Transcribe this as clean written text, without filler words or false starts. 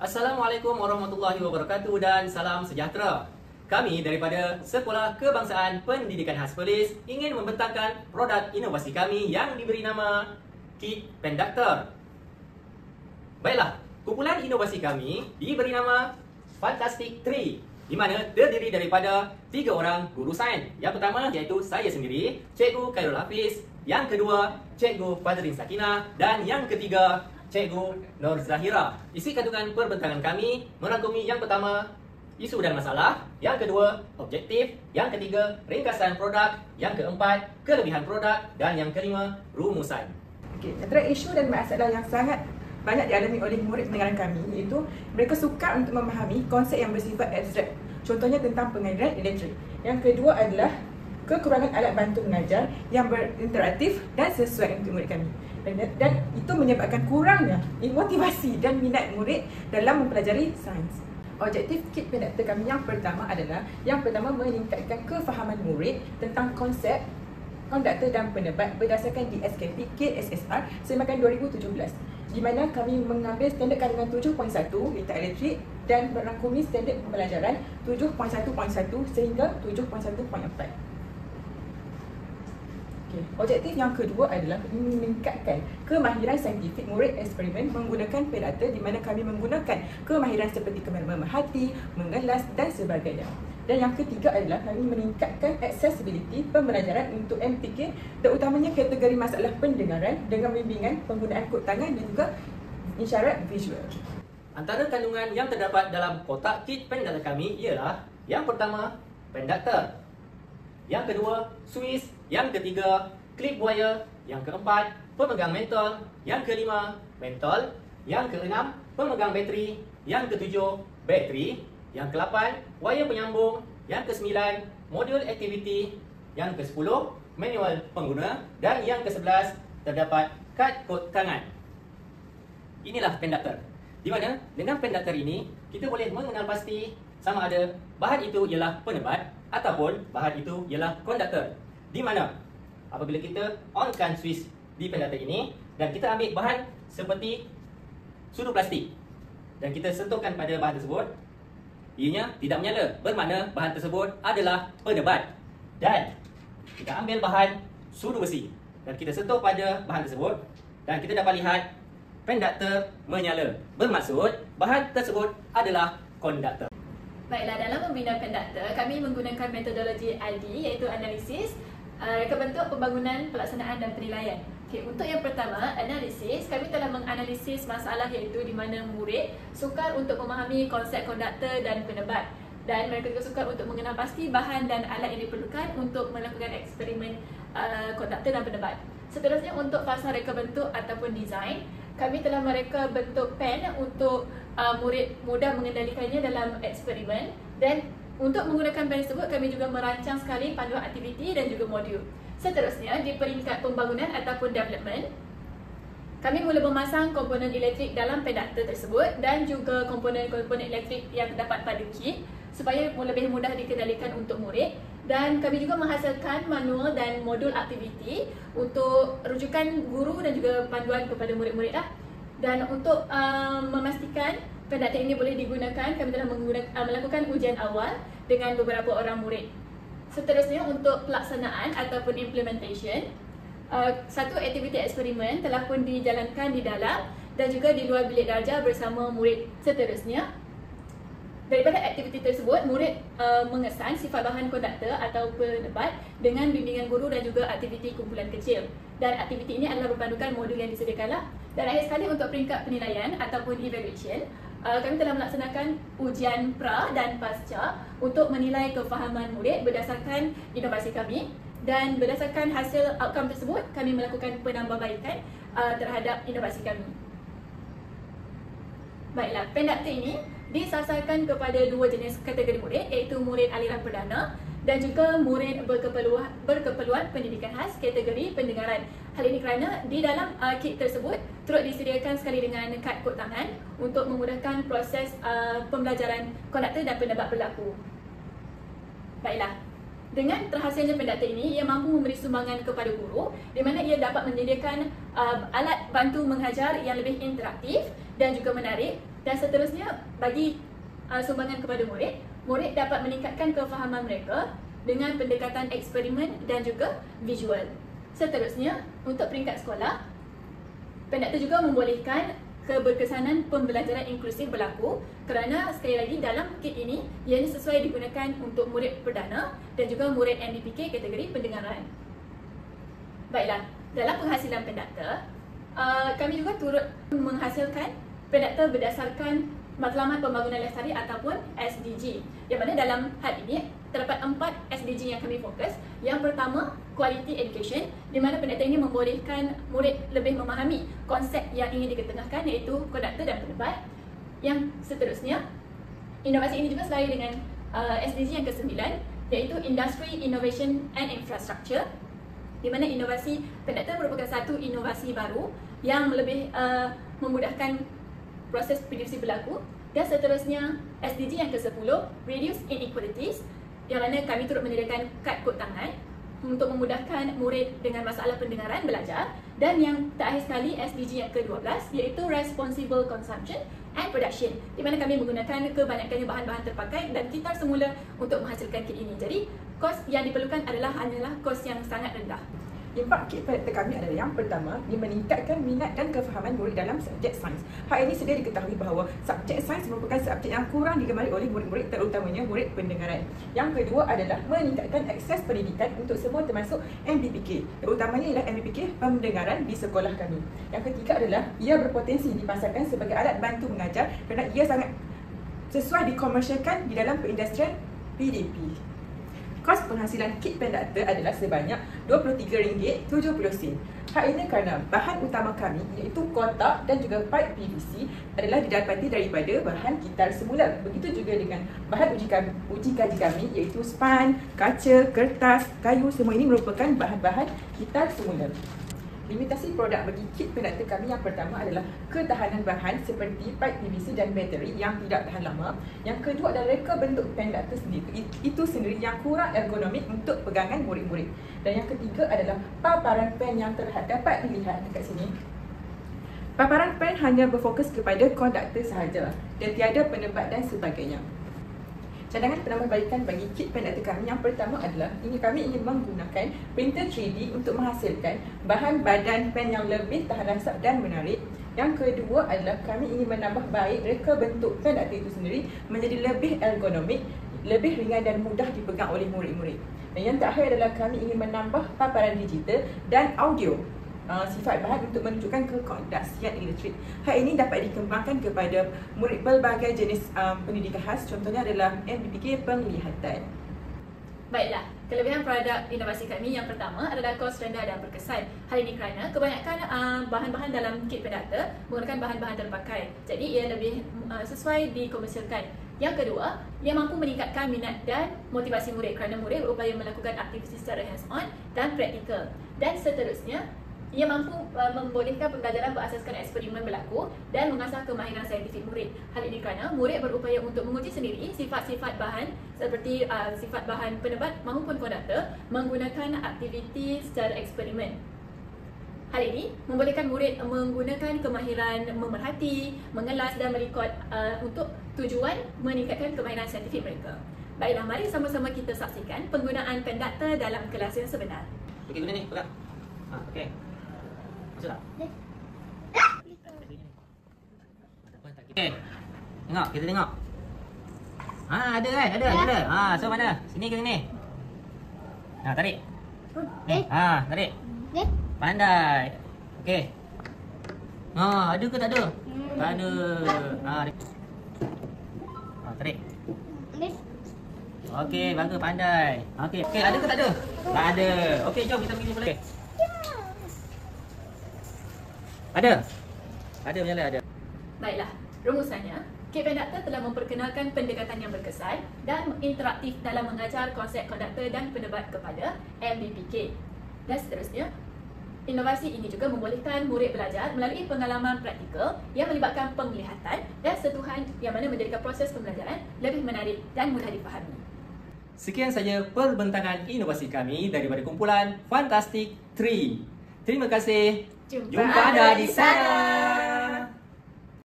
Assalamualaikum warahmatullahi wabarakatuh dan salam sejahtera. Kami daripada Sekolah Kebangsaan Pendidikan Khas Perlis ingin membentangkan produk inovasi kami yang diberi nama Kit Penduktor. Baiklah, kumpulan inovasi kami diberi nama Fantastic Tree, di mana terdiri daripada 3 orang guru sains. Yang pertama iaitu saya sendiri, Cikgu Khairul Hafiz. Yang kedua, Cikgu Fazrin Sakinah. Dan yang ketiga, Cikgu Nur Zahira. Isi kandungan perbentangan kami merangkumi yang pertama, isu dan masalah. Yang kedua, objektif. Yang ketiga, ringkasan produk. Yang keempat, kelebihan produk. Dan yang kelima, rumusan. Okey, antara isu dan masalah yang sangat banyak dialami oleh murid pendengaran kami iaitu mereka sukar untuk memahami konsep yang bersifat abstrak. Contohnya tentang pengaliran elektrik. Yang kedua adalah kekurangan alat bantu mengajar yang berinteraktif dan sesuai untuk murid kami. Dan itu menyebabkan kurangnya motivasi dan minat murid dalam mempelajari sains. Objektif Kit Penduktor kami yang pertama adalah meningkatkan kefahaman murid tentang konsep konduktor dan penebat berdasarkan DSKP KSSR semakan 2017, di mana kami mengambil standard kandungan 7.1 liter elektrik dan merangkumi standard pembelajaran 7.1.1 sehingga 7.1.4. Objektif yang kedua adalah meningkatkan kemahiran saintifik murid eksperimen menggunakan penduktor, di mana kami menggunakan kemahiran seperti memerhati, mengelas dan sebagainya. Dan yang ketiga adalah kami meningkatkan accessibility pembelajaran untuk MPK, terutamanya kategori masalah pendengaran dengan bimbingan penggunaan kod tangan dan juga isyarat visual. Antara kandungan yang terdapat dalam kotak kit penduktor kami ialah yang pertama, penduktor. Yang kedua, Swiss. Yang ketiga, klip buaya. Yang keempat, pemegang mentol. Yang kelima, mentol. Yang keenam, pemegang bateri. Yang ketujuh, bateri. Yang ke-8, wayar penyambung. Yang ke-9, modul aktiviti. Yang ke-10, manual pengguna. Dan yang ke-11, terdapat kad kod tangan. Inilah penduktor, di mana dengan penduktor ini kita boleh mengenal pasti sama ada bahan itu ialah penebat ataupun bahan itu ialah konduktor. Di mana apabila kita onkan switch di penduktor ini dan kita ambil bahan seperti sudu plastik dan kita sentuhkan pada bahan tersebut, ianya tidak menyala, bermakna bahan tersebut adalah penebat. Dan kita ambil bahan sudu besi dan kita sentuh pada bahan tersebut dan kita dapat lihat penduktor menyala, bermaksud bahan tersebut adalah konduktor. Baiklah, dalam membina penduktor, kami menggunakan metodologi ID iaitu analisis, reka bentuk, pembangunan, pelaksanaan dan penilaian. Okay, untuk yang pertama, analisis, kami telah menganalisis masalah iaitu di mana murid sukar untuk memahami konsep konduktor dan penebat, dan mereka juga sukar untuk mengenal pasti bahan dan alat yang diperlukan untuk melakukan eksperimen konduktor dan penebat. Seterusnya, untuk fasa reka bentuk ataupun design, kami telah mereka bentuk pen untuk murid mudah mengendalikannya dalam eksperimen, dan untuk menggunakan pen tersebut kami juga merancang sekali panduan aktiviti dan juga modul. Seterusnya, di peringkat pembangunan ataupun development, kami mula memasang komponen elektrik dalam penduktor tersebut dan juga komponen-komponen elektrik yang terdapat pada kit supaya lebih mudah dikendalikan untuk murid, dan kami juga menghasilkan manual dan modul aktiviti untuk rujukan guru dan juga panduan kepada murid-murid lah. Dan untuk memastikan penduktor ini boleh digunakan, kami telah melakukan ujian awal dengan beberapa orang murid. Seterusnya, untuk pelaksanaan ataupun implementation, satu aktiviti eksperimen telah pun dijalankan di dalam dan juga di luar bilik darjah bersama murid. Seterusnya, daripada aktiviti tersebut, murid mengesan sifat bahan konduktor atau penebat dengan bimbingan guru dan juga aktiviti kumpulan kecil. Dan aktiviti ini adalah berpandukan modul yang disediakanlah. Dan akhir sekali, untuk peringkat penilaian ataupun evaluation, kami telah melaksanakan ujian pra dan pasca untuk menilai kefahaman murid berdasarkan inovasi kami, dan berdasarkan hasil outcome tersebut kami melakukan penambahbaikan terhadap inovasi kami. Baiklah, penduktor ini disasarkan kepada 2 jenis kategori murid, iaitu murid aliran perdana dan juga murid berkeperluan pendidikan khas kategori pendengaran. Hal ini kerana di dalam kit tersebut turut disediakan sekali dengan kad kod tangan untuk memudahkan proses pembelajaran konduktor dan penebat berlaku. Baiklah, dengan terhasilnya penduktor ini, ia mampu memberi sumbangan kepada guru di mana ia dapat menyediakan alat bantu mengajar yang lebih interaktif dan juga menarik Dan seterusnya, bagi sumbangan kepada murid, murid dapat meningkatkan kefahaman mereka dengan pendekatan eksperimen dan juga visual. Seterusnya, untuk peringkat sekolah, pendakta juga membolehkan keberkesanan pembelajaran inklusif berlaku kerana sekali lagi dalam kit ini ianya sesuai digunakan untuk murid perdana dan juga murid MBPK kategori pendengaran. Baiklah, dalam penghasilan pendakta, kami juga turut menghasilkan pendakta berdasarkan Matlamat Pembangunan Lestari ataupun SDG, yang mana dalam hal ini terdapat 4 SDG yang kami fokus. Yang pertama, quality education, di mana pendakta ini membolehkan murid lebih memahami konsep yang ingin diketengahkan, iaitu konduktor dan penebat. Yang seterusnya, inovasi ini juga selari dengan SDG yang ke-9, iaitu Industry, Innovation and Infrastructure, di mana inovasi pendakta merupakan satu inovasi baru yang lebih memudahkan proses PDC berlaku. Dan seterusnya, SDG yang ke-10, Reduce Inequalities, yang mana kami turut menyediakan kad kod tangan untuk memudahkan murid dengan masalah pendengaran belajar. Dan yang terakhir sekali, SDG yang ke-12, iaitu Responsible Consumption and Production, di mana kami menggunakan kebanyakannya bahan-bahan terpakai dan kitar semula untuk menghasilkan kit ini. Jadi, kos yang diperlukan hanyalah kos yang sangat rendah. Impak kit pendakta kami adalah yang pertama, ia meningkatkan minat dan kefahaman murid dalam subjek sains. Hal ini sedia diketahui bahawa subjek sains merupakan subjek yang kurang digemari oleh murid-murid, terutamanya murid pendengaran. Yang kedua adalah meningkatkan akses pendidikan untuk semua termasuk MBPK, terutamanya ialah MBPK pendengaran di sekolah kami. Yang ketiga adalah ia berpotensi dipasarkan sebagai alat bantu mengajar kerana ia sangat sesuai dikomersialkan di dalam perindustrian PDP. Kos penghasilan kit pendakta adalah sebanyak RM23.70. Hal ini kerana bahan utama kami iaitu kotak dan juga pipe PVC adalah didapati daripada bahan kitar semula. Begitu juga dengan bahan uji kaji kami iaitu span, kaca, kertas, kayu, semua ini merupakan bahan-bahan kitar semula. Limitasi produk bagi kit pendakta kami yang pertama adalah ketahanan bahan seperti pipe PVC dan bateri yang tidak tahan lama. Yang kedua adalah reka bentuk pendakta sendiri itu sendiri yang kurang ergonomik untuk pegangan murid-murid. Dan yang ketiga adalah paparan pen yang terhad. Dapat dilihat dekat sini. Paparan pen hanya berfokus kepada konduktor sahaja dan tiada penebat dan sebagainya. Cadangan penambahbaikan bagi kit pendakta kami yang pertama adalah kami ingin menggunakan printer 3D untuk menghasilkan bahan badan pen yang lebih tahan rasap dan menarik. Yang kedua adalah kami ingin menambah baik reka bentuk pendakta itu sendiri menjadi lebih ergonomik, lebih ringan dan mudah dipegang oleh murid-murid. Dan yang terakhir adalah kami ingin menambah paparan digital dan audio. Sifat bahan untuk menunjukkan kekonduksian elektrik. Hal ini dapat dikembangkan kepada murid pelbagai jenis pendidikan khas, contohnya adalah MBPK penglihatan. Baiklah, kelebihan produk inovasi kami yang pertama adalah kos rendah dan berkesan. Hal ini kerana kebanyakan bahan-bahan dalam kit pendakta menggunakan bahan-bahan terpakai, jadi ia lebih sesuai dikomersialkan. Yang kedua, ia mampu meningkatkan minat dan motivasi murid kerana murid berupaya melakukan aktiviti secara hands-on dan praktikal. Dan seterusnya, ia mampu membolehkan pembelajaran berasaskan eksperimen berlaku dan mengasah kemahiran saintifik murid. Hal ini kerana murid berupaya untuk menguji sendiri sifat-sifat bahan seperti sifat bahan penebat maupun konduktor menggunakan aktiviti secara eksperimen. Hal ini membolehkan murid menggunakan kemahiran memerhati, mengelas dan merekod untuk tujuan meningkatkan kemahiran saintifik mereka. Baiklah, mari sama-sama kita saksikan penggunaan pendakta dalam kelas yang sebenar. Okey, guna ni, pegang. Okey. Masuk tak? Okey. Tengok, kita tengok. Ada kan? Ada. So mana? Sini ke sini? Tarik. Tarik. Pandai. Okey. Ada ke tak ada? Tak ada. Tarik. Okey, bagus, pandai. Okey, ada ke tak ada? Tak ada. Okey, jom kita pergi sebelah. Ada menyala ada. Baiklah, rumusannya, kit pendakta telah memperkenalkan pendekatan yang berkesan dan interaktif dalam mengajar konsep konduktor dan penebat kepada MBPK. Dan seterusnya, inovasi ini juga membolehkan murid belajar melalui pengalaman praktikal yang melibatkan penglihatan dan sentuhan yang mana menjadikan proses pembelajaran lebih menarik dan mudah dipahami. Sekian saja perbentangan inovasi kami daripada kumpulan Fantastic 3. Terima kasih. Jumpa Jumpa anda di sana.